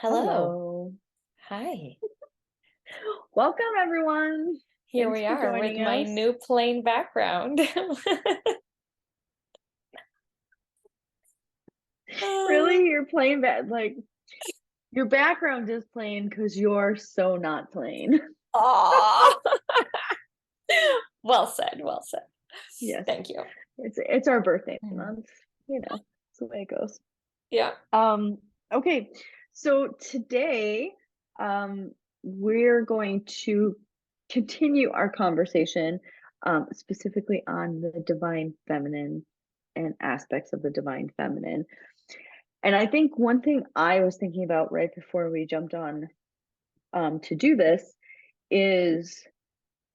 Hello. Hello. Hi. Welcome, everyone. Here Thanks we for are with joining my us. new plain background. Really, you're playing bad. Like, your background is plain because you're so not plain. Aw. Well said. Well said. Yes, Thank you. it's our birthday Mm. month. It's the way it goes. Yeah. Um, okay, so today, um, we're going to continue our conversation, specifically on the divine feminine and aspects of the divine feminine. And I think one thing I was thinking about right before we jumped on, to do this is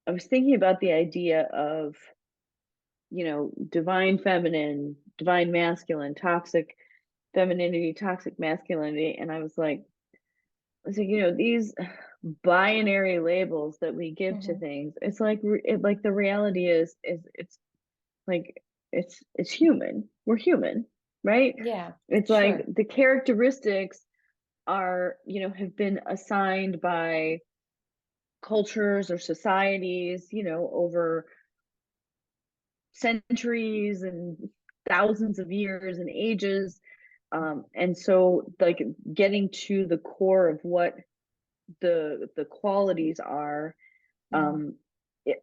I was thinking about the idea of, divine feminine, divine masculine, toxic femininity, toxic masculinity. And I was like, these binary labels that we give to Hmm. things, it's like the reality is it's like it's human. We're human, right? Yeah. It's like Sure. the characteristics are, have been assigned by cultures or societies, over centuries and thousands of years and ages. And so like getting to the core of what the qualities are, Mm.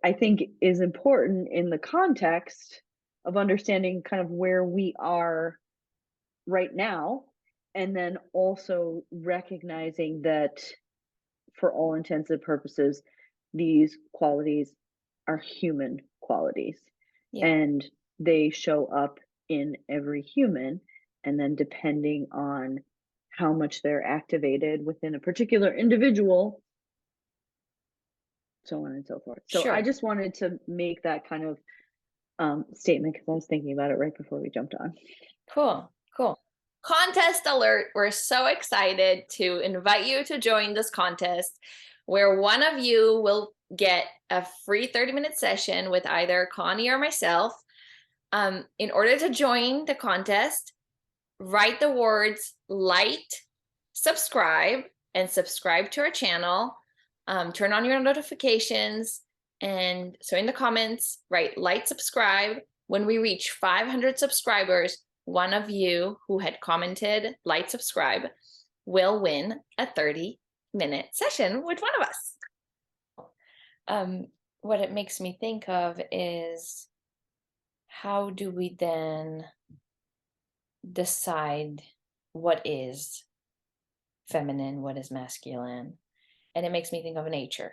I think is important in the context of understanding kind of where we are right now, and then also recognizing that for all intents and purposes, these qualities are human qualities Yeah. and they show up in every human. And then, depending on how much they're activated within a particular individual, so on and so forth. So, I Sure. just wanted to make that kind of statement because I was thinking about it right before we jumped on. Cool. Cool. Contest alert. We're so excited to invite you to join this contest where one of you will get a free 30-minute session with either Connie or myself. In order to join the contest, write the words light, subscribe, and subscribe to our channel. Turn on your notifications. And so in the comments, write light, subscribe. When we reach 500 subscribers, one of you who had commented light, subscribe will win a 30-minute session with one of us. Um, what it makes me think of is how do we then decide what is feminine, what is masculine? And it makes me think of nature,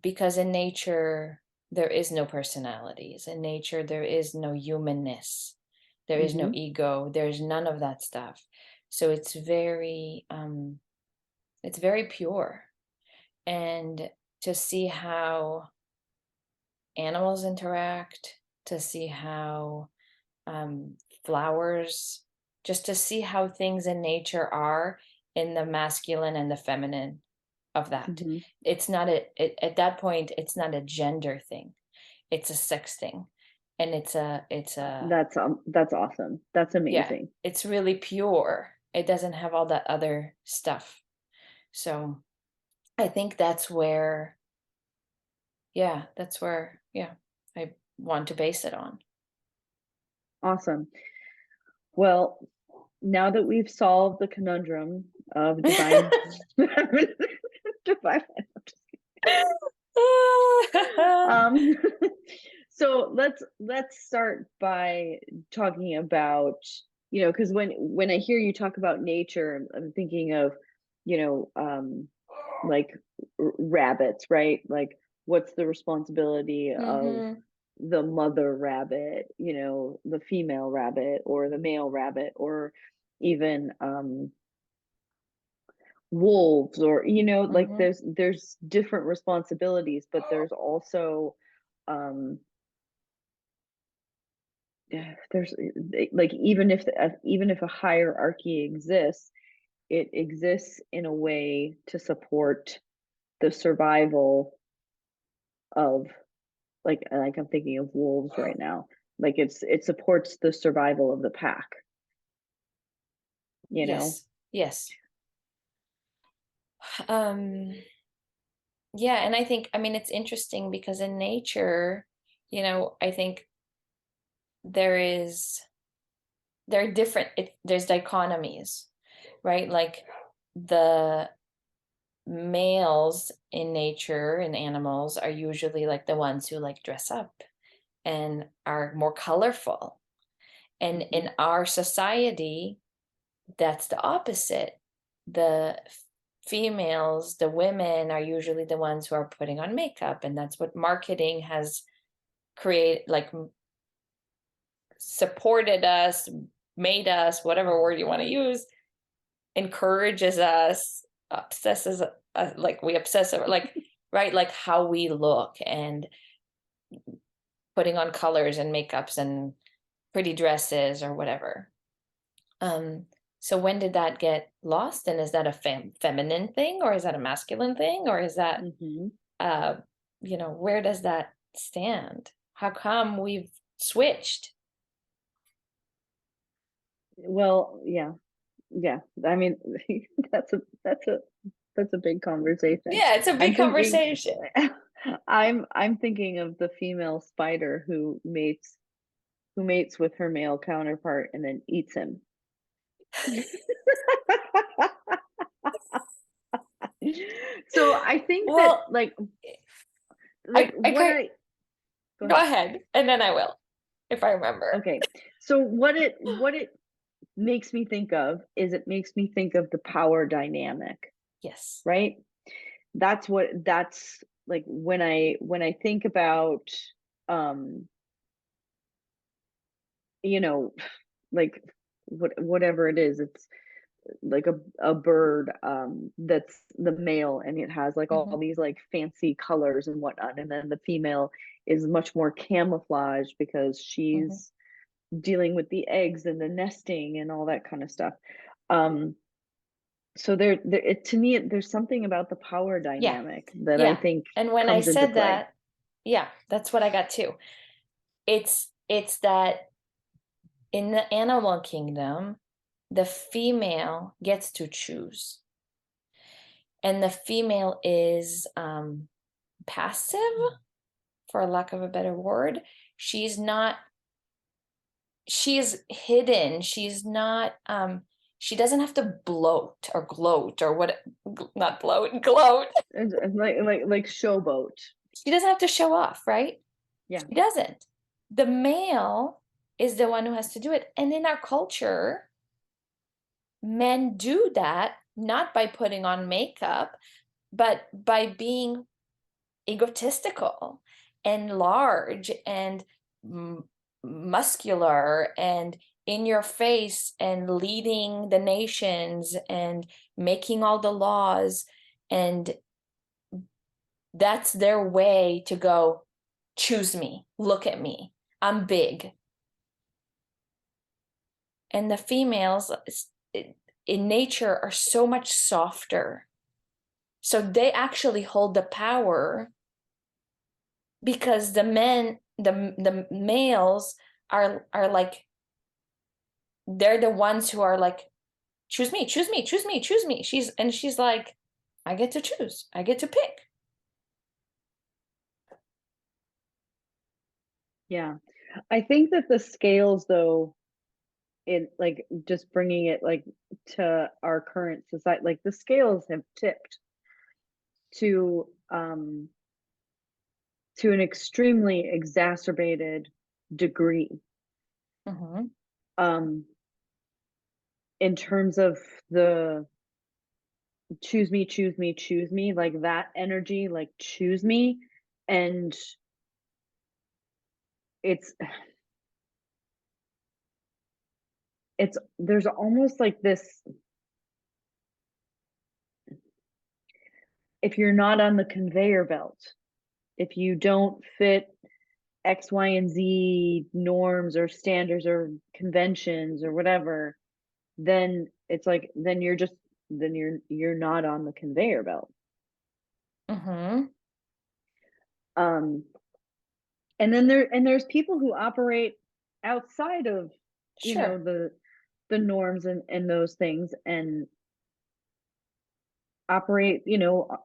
because in nature, there is no personalities. In nature, there is no humanness. There is no Mm-hmm. ego. There's none of that stuff. So it's very pure. And to see how animals interact, to see how um, flowers, just to see how things in nature are in the masculine and the feminine of that. Mm-hmm. It's not at that point, it's not a gender thing. It's a sex thing. And it's a That's awesome. That's yeah, amazing. it's really pure. It doesn't have all that other stuff. So I think that's where, yeah, I want to base it on. Awesome. Well, now that we've solved the conundrum of divine divine, um so let's start by talking about, because when I hear you talk about nature, I'm thinking of, you know like rabbits, right? Like, what's the responsibility of Hmm. the mother rabbit, the female rabbit or the male rabbit, or even wolves, or like Hmm. there's different responsibilities, but there's also um there's like, even if a hierarchy exists, it exists in a way to support the survival of, like I'm thinking of wolves right now. Like, it supports the survival of the pack, you know Yes. Yes. Um, yeah, and I think, I mean, it's interesting because in nature, I think there is there are different there's dichotomies, right? Like the males in nature and animals are usually like the ones who like dress up and are more colorful. And Mhm. in our society, that's the opposite. The females, the women are usually the ones who are putting on makeup, and that's what marketing has created, like supported us, made us, whatever word you want to use, encourages us, obsesses, like we obsess over, like, right, like how we look and putting on colors and makeups and pretty dresses or whatever. Um, so when did that get lost? And is that a feminine thing, or is that a masculine thing, or is that, Mhm. uh, where does that stand? How come we've switched? Well, yeah. Yeah. I mean, that's a big conversation. Yeah, it's a I'm big thinking conversation. I'm thinking of the female spider who mates with her male counterpart and then eats him. So I think that Well, like I what could I go go ahead. ahead, and then I will, if I remember. Okay. So what it makes me think of is it makes me think of the power dynamic, Yes. right? That's like when I think about um you know like whatever it is, it's like a bird that's the male and it has like all Hmm. these like fancy colors and whatnot, and then the female is much more camouflaged because Hmm. she's dealing with the eggs and the nesting and all that kind of stuff. um so to me there's something about the power Yeah, dynamic that I yeah. think And when I comes into said play. that, yeah, that's what I got too. It's that in the animal kingdom, the female gets to choose, and the female is passive, for lack of a better word. She's not. She's hidden. She's not. She doesn't have to bloat or gloat or what. Not bloat, gloat. And like showboat. She doesn't have to show off, right? Yeah. She doesn't. The male is the one who has to do it. And in our culture, men do that not by putting on makeup, but by being egotistical and large and muscular and in your face and leading the nations and making all the laws. And that's their way to go, choose me, look at me, I'm big. And the females in nature are so much softer. So they actually hold the power because the males are like, they're the ones who are like, choose me, choose me, choose me, choose me. She's like, I get to choose. I get to pick. Yeah. I think that the scales though, in like just bringing it like to our current society, like the scales have tipped to an extremely exacerbated degree, Mhm. um in terms of the choose me, choose me, choose me, like that energy, like choose me. And it's there's almost like this, if you're not on the conveyor belt, if you don't fit X, Y, and Z norms or standards or conventions or whatever, then it's like then you're just then you're not on the conveyor belt. Mhm. Um and then there's people who operate outside of Sure. the norms and those things, and operate,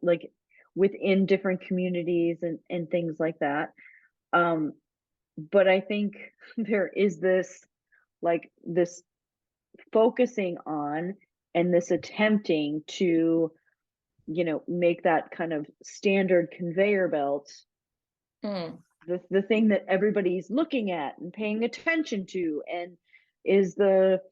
like within different communities and things like that. Um, but I think there is this, like this focusing on and this attempting to, make that kind of standard conveyor belt Mm. the thing that everybody's looking at and paying attention to, and is the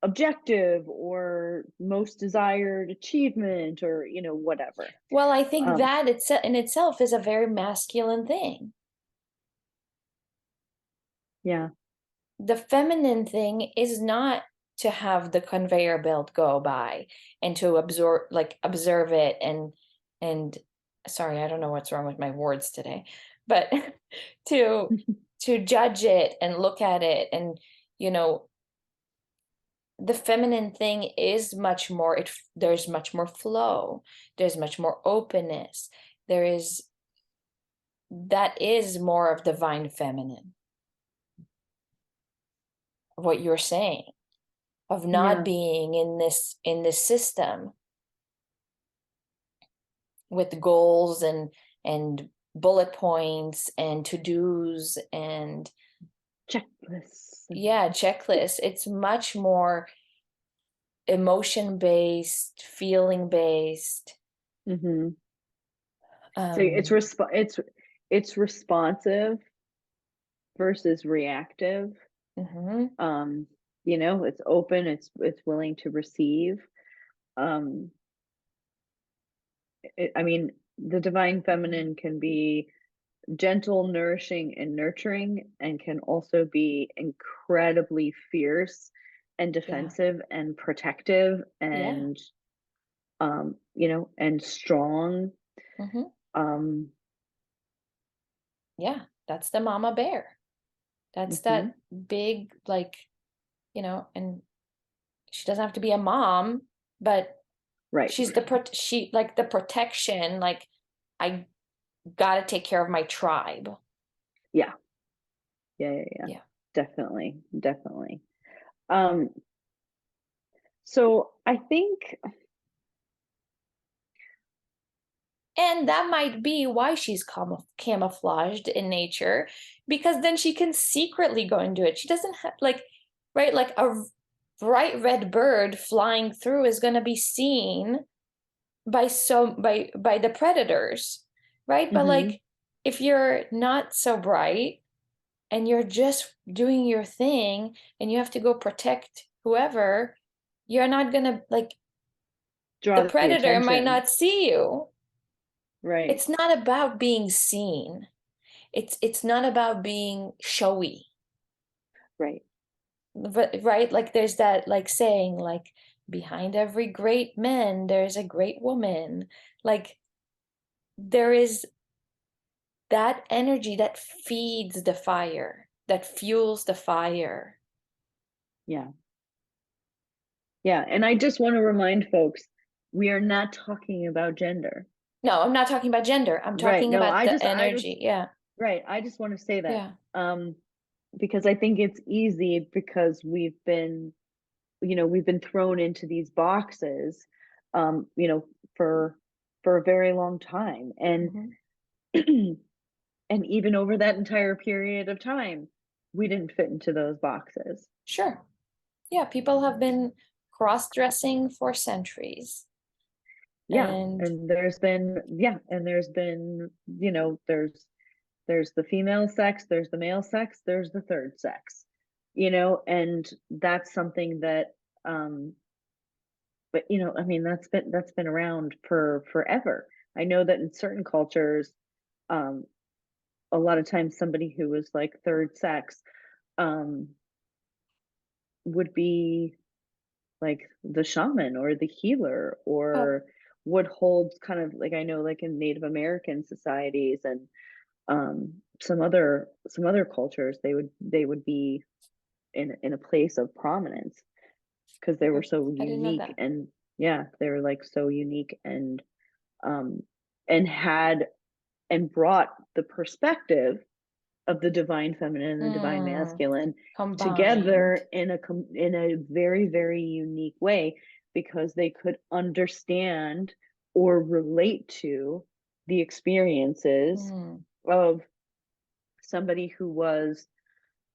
objective or most desired achievement, or whatever. Well, I think um that in itself is a very masculine thing. yeah. The feminine thing is not to have the conveyor belt go by and to observe it and sorry, I don't know what's wrong with my words today, but to to judge it and look at it, and you know the feminine thing is much more, there's much more flow, there's much more openness, there is, that is more of divine feminine, what you're saying, of not Yeah. being in this system with goals and bullet points and to-dos and Checklists yeah, checklists. It's much more emotion based, feeling based. hmm so um it's responsive versus reactive. mhm, um it's open, it's willing to receive. um I mean, the divine feminine can be gentle, nourishing, and nurturing, and can also be incredibly fierce and yeah, defensive and protective yeah, and strong. mhm, um yeah, that's the mama bear. That's mhm. that big, like, and she doesn't have to be a mom, but Right. she's she like the protection, like, I gotta take care of my tribe. Yeah, yeah, yeah, yeah. Yeah. Definitely, definitely. um so I think, And that might be why she's camouflaged in nature, because then she can secretly go and do it. She doesn't have, like, right, like a bright red bird flying through is going to be seen by the predators, right? But mhm, like, if you're not so bright and you're just doing your thing and you have to go protect whoever, you're not going to, like, the draw the predator might attention. not see you. Right, It's not about being seen. It's not about being showy. right. But right, like there's that, like, saying, like, behind every great man there's a great woman. Like, there is that energy that feeds the fire, that fuels the fire. Yeah, yeah. And I just want to remind folks, we are not talking about gender. No, I'm not talking about gender. I'm Right. talking No, about the I just, energy. Yeah. right. I just want to say that. Yeah. Um, because I think it's easy, because we've been thrown into these boxes, for a very long time. And Mhm. and even over that entire period of time, we didn't fit into those boxes. Sure. Yeah, people have been cross-dressing for centuries. Yeah. And And there's been, there's the female sex, there's the male sex, there's the third sex, and that's something that, um but I mean, that's been around for forever. I know that in certain cultures, um a lot of times somebody who was like third sex, um would be like the shaman or the healer, oh, or would hold kind of, like, I know, like in Native American societies, and some other cultures, they would be in a place of prominence, because they were so I didn't know unique. that. And yeah, they were like so unique, um and brought the perspective of the divine feminine and the divine Mm, masculine combined. together in a very, very unique way, because they could understand or relate to the experiences Mm, of somebody who was,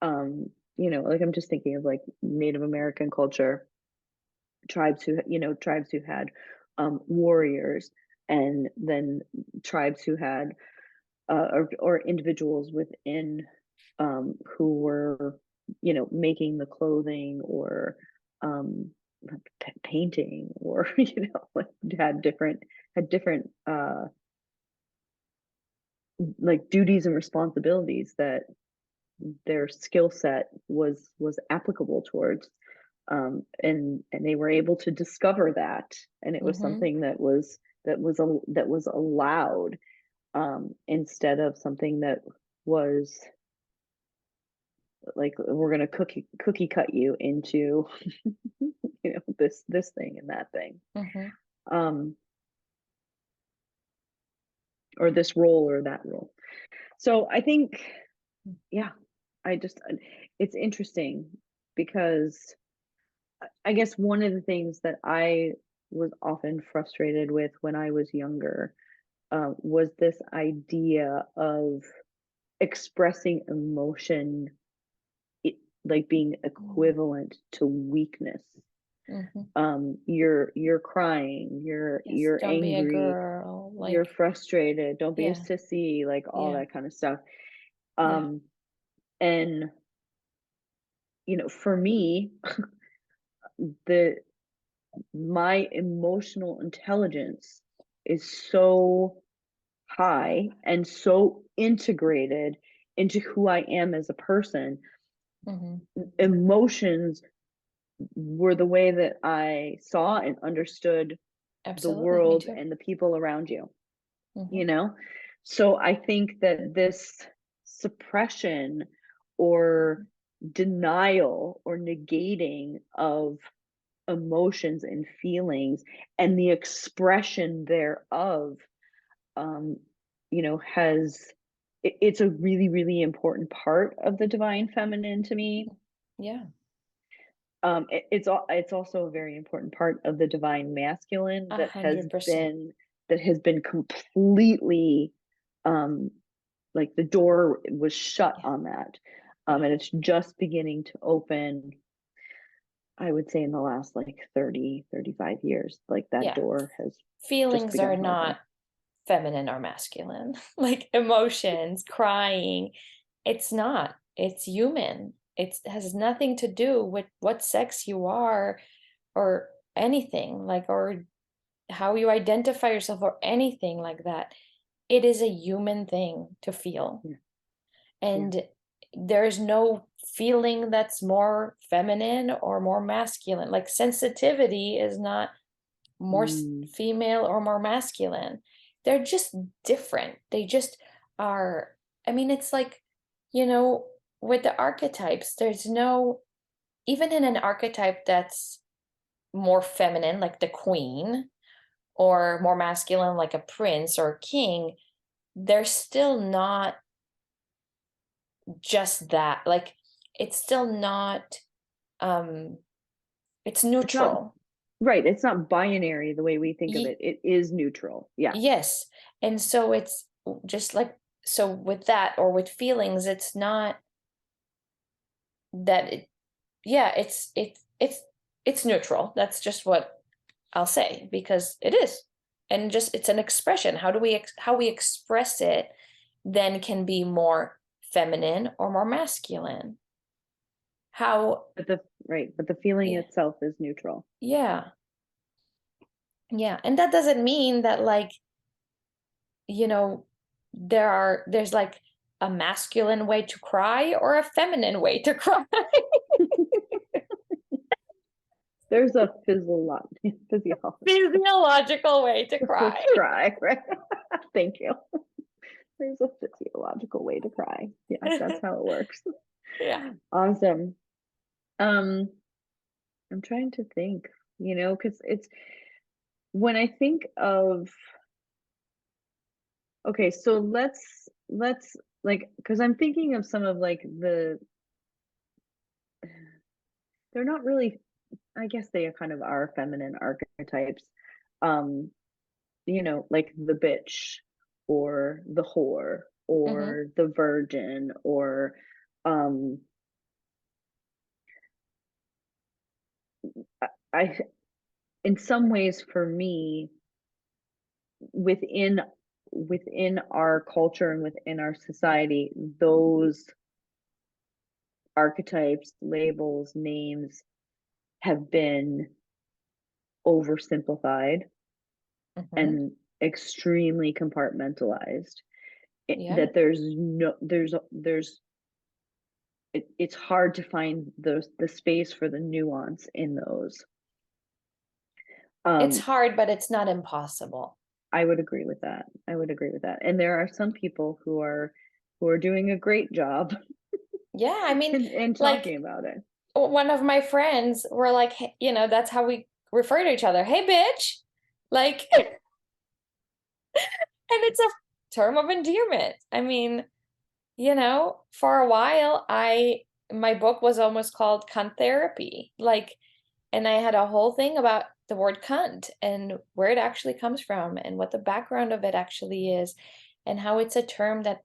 like I'm just thinking of like Native American culture, tribes who had warriors, and then tribes who had or individuals within who were making the clothing, or um painting, or like had different like duties and responsibilities that their skill set was applicable towards, and they were able to discover that, and it was mm-hmm. something that was allowed, instead of something that was like, we're going to cookie cut you into this thing and that thing, Mm-hmm. um or this role or that role. So I think, yeah, I just it's interesting because I guess one of the things that I was often frustrated with when I was younger, was this idea of expressing emotion, it, like being equivalent to weakness. Mm-hmm. You're crying, Yes, you're don't be a angry, girl. you're Like, frustrated, don't be a yeah, sissy, like all yeah, that kind of stuff. yeah. Um, and for me, the my emotional intelligence is so high and so integrated into who I am as a person. Mm-hmm. Emotions were the way that I saw and understood the Absolutely, me world too. and the people around you, Mm-hmm. you know? So I think that this suppression or denial or negating of emotions and feelings and the expression thereof, um, has it's a really, really important part of the divine feminine to me. Yeah, It's also a very important part of the divine masculine a that has 100%. been completely, um, like the door was shut Yeah, on that, yeah. and it's just beginning to open. I would say in the last like 30, 35 years, like that Yeah. door has just Feelings are begun to open. not feminine or masculine. Like emotions, crying, it's not. It's human. It has nothing to do with what sex you are or anything, like, or how you identify yourself or anything like that. It is a human thing to feel. Yeah, yeah. And there's no feeling that's more feminine or more masculine. Like sensitivity is not more Mm, female or more masculine. They're just different. They just are. I mean, it's like, you know, with the archetypes, there's no, even in an archetype that's more feminine, like the queen, or more masculine, like a prince or a king, they're still not just that. Like, it's still not, um, it's it's not neutral. right. It's not binary the way we think of Ye- it. It is neutral. Yeah. yes. And so it's just like, so with that or with feelings, it's not that it, yeah, it's neutral. That's just what I'll say, because it is. And just it's an expression. How do we how we express it then can be more feminine or more masculine. How, But the feeling yeah, itself is neutral. yeah, yeah. And that doesn't mean that, like, you know, there's like a masculine way to cry or a feminine way to cry. There's a physiology Physiological way to to cry. cry, right? Thank you. There's a physiological way to cry. Yeah, that's how it works. Yeah. Awesome. Um, I'm trying to think, because it's when I think of, okay, so let's like, because I'm thinking of some of like they're not really I guess they kind of are feminine archetypes. Um, like the bitch or the whore Hmm. or the virgin or um I in some ways for me within within our culture and within our society, those archetypes, labels, names have been oversimplified Hmm. and extremely compartmentalized. Yeah. That there's no there's it's hard to find the space for the nuance in those. It's Um, hard, but it's not impossible. I would agree with that. I would agree with that. And there are some people who are doing a great job Yeah, I mean, in like talking about it. one of my friends were like, "Hey," that's how we refer to each other. Hey, bitch. Like, and it's a term of endearment. I mean, for a while, my book was almost called Cunt Therapy. Like, and I had a whole thing about the word cunt and where it actually comes from and what the background of it actually is and how it's a term that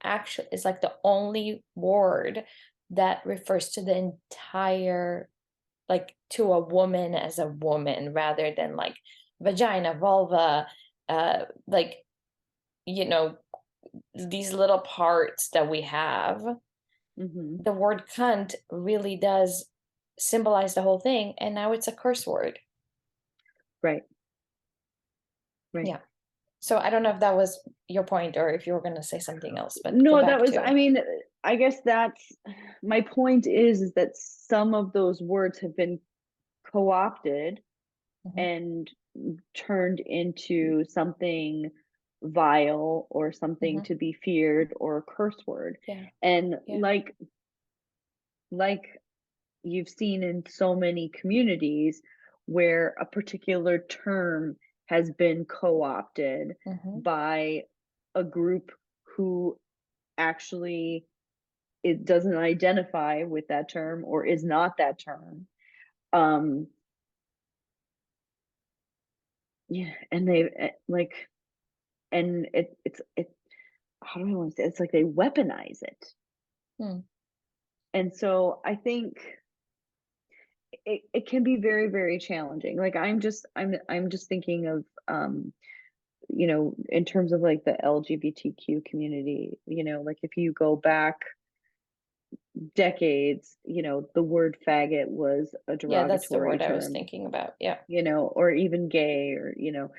actually is like the only word that refers to the entire, like, to a woman as a woman rather than like vagina, vulva, like, you know, these little parts that we have. Hmm. The word cunt really does symbolize the whole thing, and now it's a curse word. Right, right. Yeah. So I don't know if that was your point or if you were going to say something else, but go No, that back was, to I it. mean, I guess that's my point is that some of those words have been co-opted Mhm. and turned into something vile or something Mhm. to be feared or a curse word. Yeah. And Yeah. like you've seen in so many communities where a particular term has been co-opted Mhm. by a group who actually it doesn't identify with that term or is not that term. Um, yeah, and like, and it. How do I want to say? It's like they weaponize it, Hmm. and so I think it can be very very challenging. Like I'm just thinking of in terms of like the LGBTQ community. Like if you go back decades, the word faggot was a Yeah, that's the derogatory word I was term, thinking about. Yeah. or even gay or,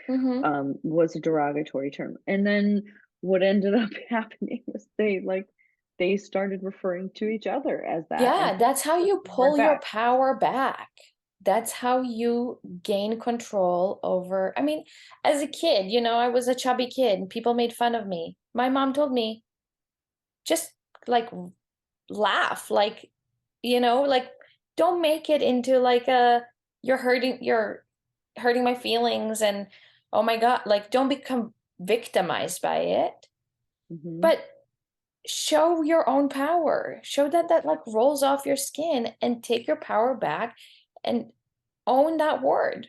Mhm. was a derogatory term. And then what ended up happening was they started referring to each other as that and Yeah, that's how took you the word pull your back. power back. That's how you gain control over. I mean, as a kid, I was a chubby kid and people made fun of me. My mom told me, just like laugh, like don't make it into like a you're hurting my feelings and oh my God, like don't become victimized by it. Hmm. But show your own power. Show that like rolls off your skin and take your power back and own that word.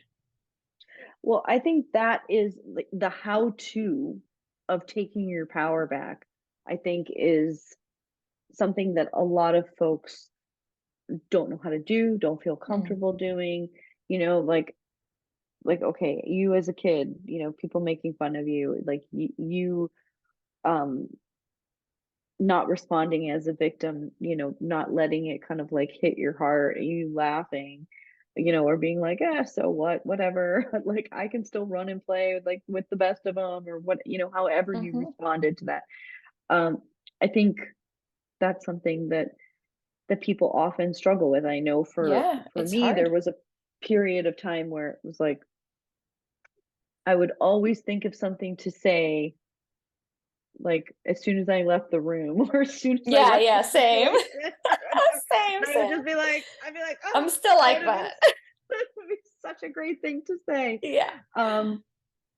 Well, I think that is like the how to of taking your power back, I think is something that a lot of folks don't know how to do, don't feel Mm, comfortable doing, you know, like okay, you as a kid, people making fun of you, like you um not responding as a victim, not letting it kind of like hit your heart, you laughing, or being like, so what, whatever, like I can still run and play with the best of them or what, however you mhm. responded to that. Um, I think that's something that people often struggle with. I know Yeah, for it's me, there hard. was a period of time where it was like I would always think of something to say like as soon as I left the room or as soon as I Yeah, left the yeah, same. situation or whatever. Same, And I would same. just be like, I'd be like, oh, I'm still that like would have been that. that would be such a great thing to say. Yeah. Um,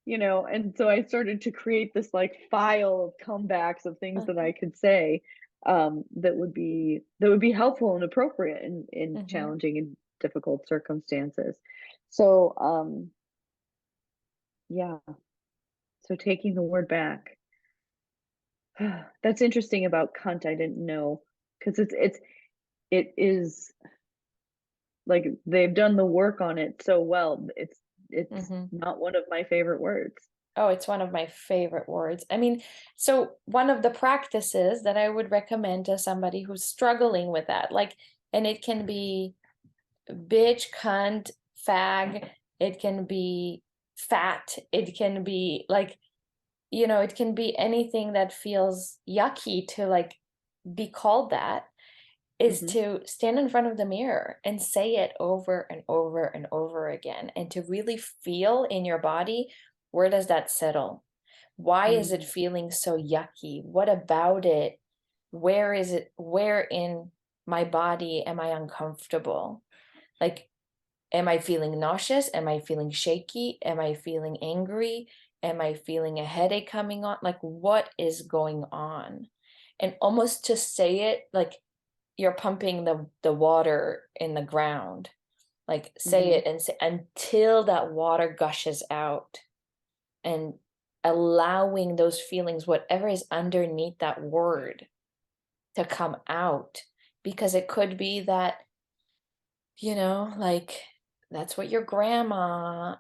and so I started to create this like file of comebacks of things that Uh-huh. I could say that would be helpful and appropriate in Mhm. challenging difficult circumstances. So, yeah, so taking the word back. That's interesting about cunt. I didn't know because it is like they've done the work on it so well. It's Hmm. not one of my favorite words. Oh, it's one of my favorite words. I mean, so one of the practices that I would recommend to somebody who's struggling with that, like, and it can be bitch, cunt, fag, it can be fat, it can be like, it can be anything that feels yucky to like be called that, is Hmm. to stand in front of the mirror and say it over and over and over again, and to really feel in your body, where does that settle? Why is it Mm, feeling so yucky? What about it? Where is it? Where in my body am I uncomfortable? Like, am I feeling nauseous? Am I feeling shaky? Am I feeling angry? Am I feeling a headache coming on? Like, what is going on? And almost to say it like you're pumping the water in the ground. Like, say mhm. it and say until that water gushes out, and allowing those feelings, whatever is underneath that word, to come out. Because it could be that, like, that's what your grandma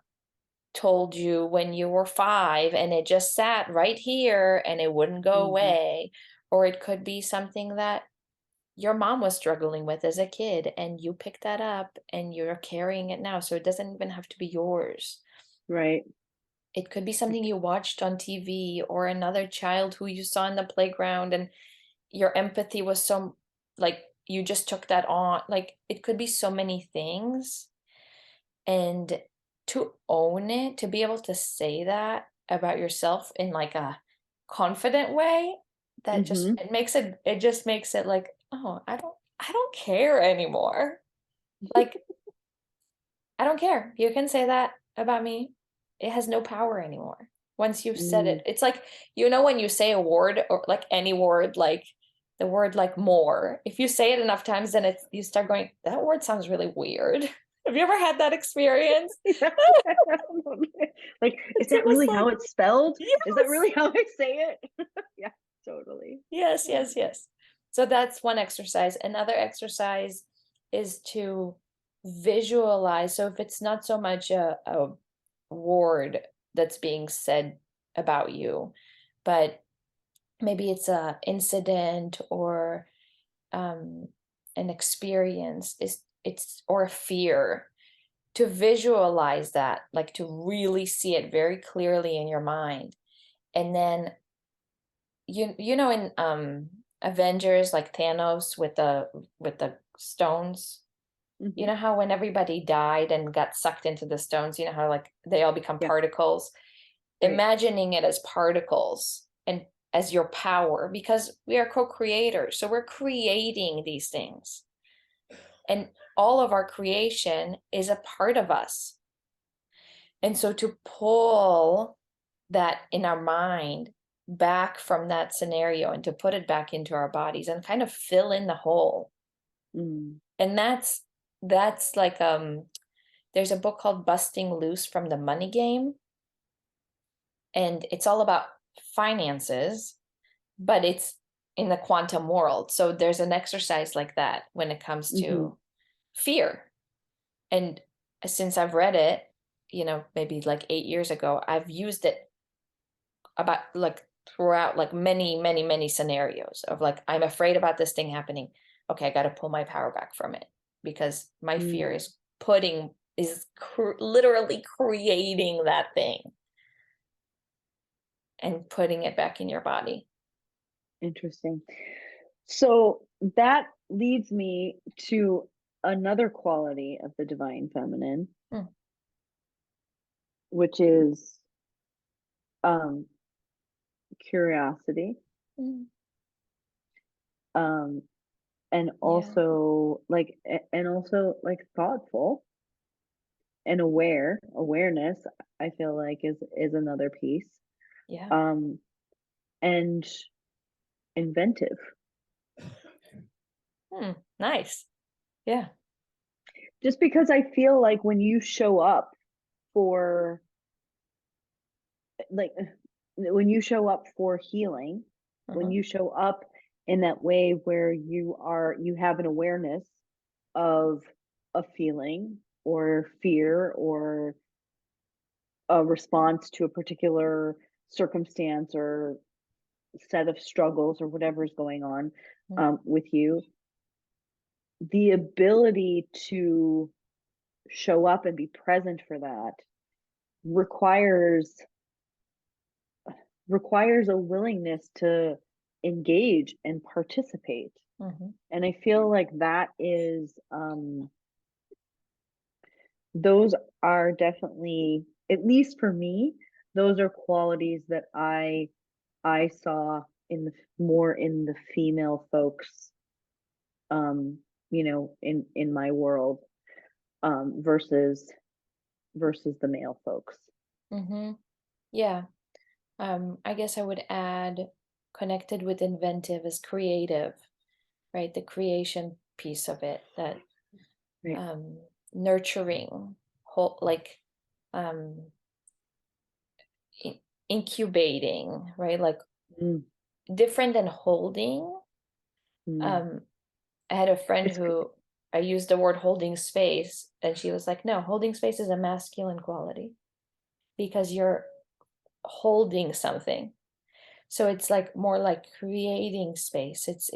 told you when you were 5 and it just sat right here and it wouldn't go Mhm. away. Or it could be something that your mom was struggling with as a kid and you picked that up and you're carrying it now. So it doesn't even have to be yours. Right. It could be something you watched on TV or another child who you saw in the playground and your empathy was so, like, you just took that on. Like, it could be so many things. And to own it, to be able to say that about yourself in like a confident way, that just Mhm. it just makes it like, oh, I don't care anymore. Like, I don't care. You can say that about me. It has no power anymore. Once you've said it, Mm. it's like, when you say a word, or like any word, like the word like more, if you say it enough times, then you start going, that word sounds really weird. Have you ever had that experience? Yeah. Like, is It's that almost really like, how it's spelled? Is that yes, really how I say it? Yeah, totally. yes, Yeah. yes, yes. So that's one exercise. Another exercise is to visualize. So if it's not so much a word that's being said about you, but maybe it's a incident or um, an experience, it's or a fear, to visualize that, like to really see it very clearly in your mind. And then in Avengers, like Thanos with the stones. You Mhm. know how when everybody died and got sucked into the stones, you know how like they all become Yeah, particles? right. Imagining it as particles and as your power, because we are co-creators. So we're creating these things. And all of our creation is a part of us. And so to pull that in our mind back from that scenario and to put it back into our bodies and kind of fill in the hole. Mm. And that's like there's a book called Busting Loose from the Money Game, and it's all about finances, but it's in the quantum world. So there's an exercise like that when it comes Mhm. to fear. And since I've read it, maybe like 8 years ago, I've used it about like throughout like many, many, many scenarios of like, I'm afraid about this thing happening. Okay, I got to pull my power back from it because my fear Mm. is literally creating that thing and putting it back in your body. Interesting. So that leads me to another quality of the divine feminine, Hmm. which is um curiosity, Mm. um and Yeah, also like thoughtful and awareness. I feel like is another piece, yeah. um and inventive. Hmm. Nice. Yeah. Just because I feel like when you show up for like when you show up for healing, when Mhm, you show up in that way where you have an awareness of a feeling or fear or a response to a particular circumstance or set of struggles or whatever's going on mhm, with you, the ability to show up and be present for that requires a willingness to engage and participate. mhm, And I feel like that is those are definitely, at least for me, those are qualities that I saw in the more in the female folks, um, in my world, versus the male folks. mhm. Yeah. I guess I would add connected with inventive is creative, right? The creation piece of it, that Right. um, nurturing, whole, like um, incubating, right? Like Mm, different than holding. mm. Um, I had a friend It's who I used the word holding space, and she was like, no, holding space is a masculine quality because you're holding something. So it's like more like creating space. It's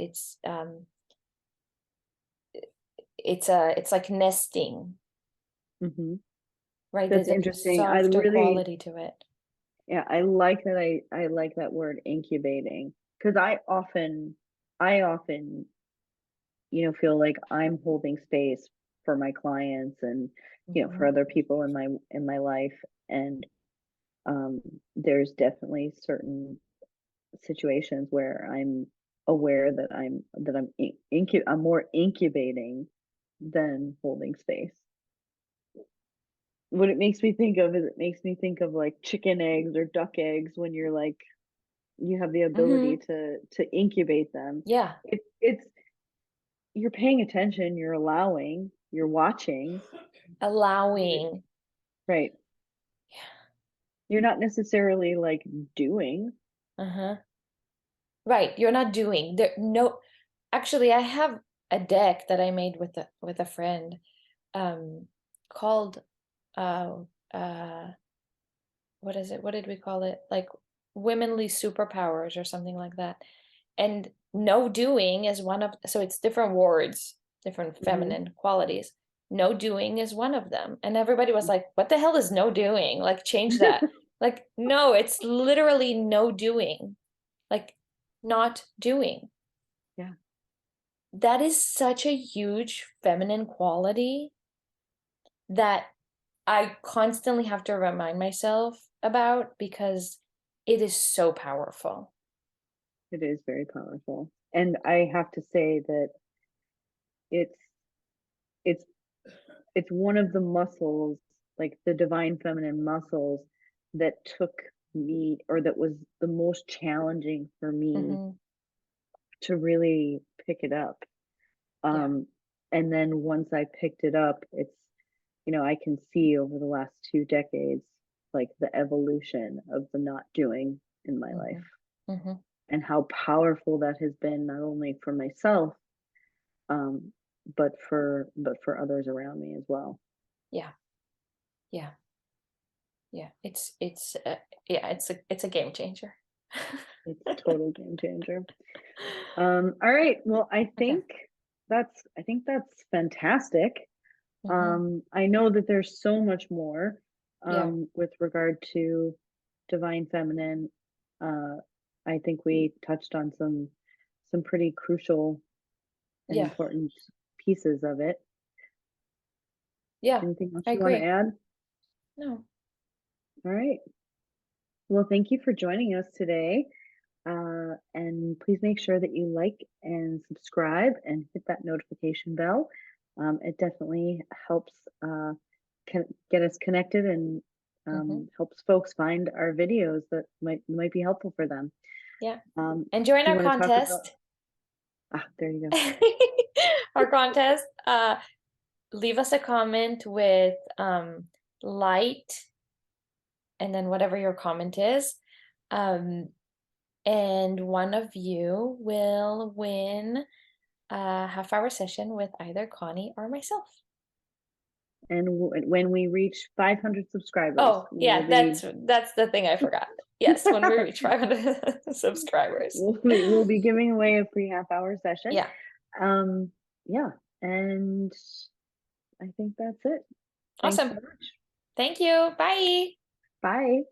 like nesting, mhm. right? That's There's a interesting. softer quality to it. Yeah, I like that. I like that word incubating because I often, feel like I'm holding space for my clients and, for Mhm, other people in my life. And um, there's definitely certain situations where I'm aware that I'm more incubating than holding space. What it makes me think of is it makes me think of like chicken eggs or duck eggs when you're like you have the ability mhm. to incubate them. Yeah, It's you're paying attention, you're allowing, you're watching, y- allowing. right? You're not necessarily like doing. Uh-huh. Right, you're not doing there. No, actually, I have a deck that I made with a friend, um, called uh uh what is it? What did we call it? Like womanly superpowers or something like that. And no doing is one of, so it's different words, different Hmm. feminine qualities. No doing is one of them. And everybody was like, what the hell is no doing? Like change that. Like, no, it's literally no doing. Like not doing. Yeah, That is such a huge feminine quality that I constantly have to remind myself about because it is so powerful. it is very powerful. And I have to say that it's it's it's one of the muscles, like the divine feminine muscles that took me or that was the most challenging for me Hmm. to really pick it up. Yeah. Um, and then once I picked it up, I can see over the last 2 decades, like the evolution of the not doing in my life Hmm. Hmm. and how powerful that has been, not only for myself, um, but for others around me as well. Yeah. Yeah. Yeah. It's a game changer. It's a total game changer. All right. Well, Okay. I think that's fantastic. Hmm. I know that there's so much more Yeah. with regard to divine feminine. Uh, I think we touched on some pretty crucial and Yeah. important pieces of it. Yeah. Anything else I you want to agree. add? No. All right. Well, thank you for joining us today. And please make sure that you like and subscribe and hit that notification bell. It definitely helps get us connected and Hmm. helps folks find our videos that might be helpful for them. Yeah. And Do join you our want to talk about? contest. There you go. Our contest. leave us a comment with light and then whatever your comment is. And one of you will win a half-hour session with either Connie or myself. And when we reach 500 subscribers, Oh, yeah, that's the thing I forgot. Yes, when we reach 500 subscribers. we'll be giving away a free half-hour session. Yeah. Yeah, and I think that's it. Thanks Awesome. so much. Thank you. Bye. Bye.